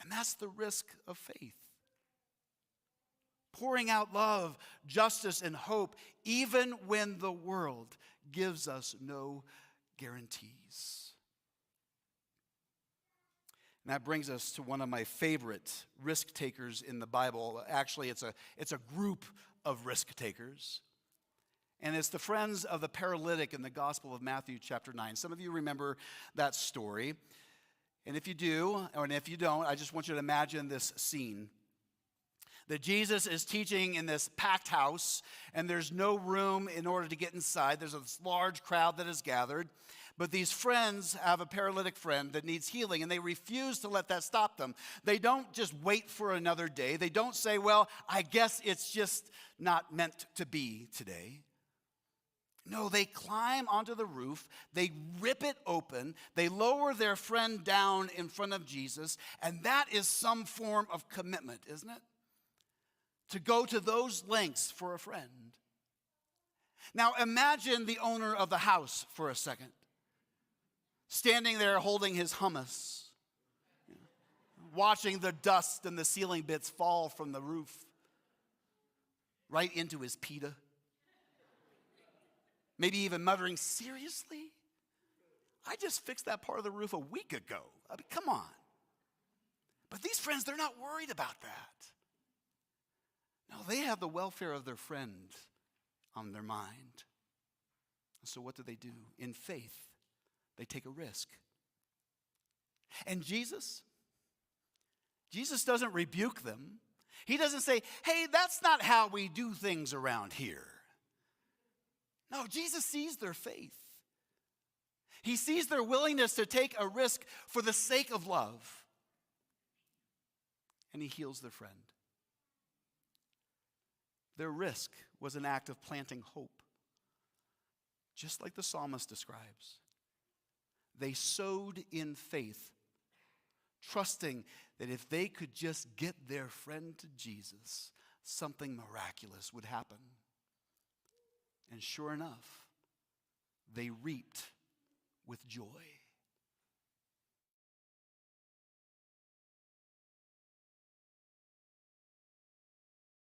And that's the risk of faith. Pouring out love, justice, and hope, even when the world gives us no guarantees. And that brings us to one of my favorite risk takers in the Bible. Actually, it's a group of risk takers. And it's the friends of the paralytic in the Gospel of Matthew chapter 9. Some of you remember that story. And if you do, or if you don't, I just want you to imagine this scene. That Jesus is teaching in this packed house, and there's no room in order to get inside. There's this large crowd that is gathered. But these friends have a paralytic friend that needs healing, and they refuse to let that stop them. They don't just wait for another day. They don't say, well, I guess it's just not meant to be today. No, they climb onto the roof, they rip it open, they lower their friend down in front of Jesus, and that is some form of commitment, isn't it? To go to those lengths for a friend. Now imagine the owner of the house for a second, standing there holding his hummus, watching the dust and the ceiling bits fall from the roof right into his pita. Maybe even muttering, seriously? I just fixed that part of the roof a week ago. I mean, come on. But these friends, they're not worried about that. No, they have the welfare of their friend on their mind. So what do? In faith, they take a risk. And Jesus doesn't rebuke them. He doesn't say, hey, that's not how we do things around here. No, Jesus sees their faith. He sees their willingness to take a risk for the sake of love. And he heals their friend. Their risk was an act of planting hope, just like the psalmist describes. They sowed in faith, trusting that if they could just get their friend to Jesus, something miraculous would happen. And sure enough, they reaped with joy.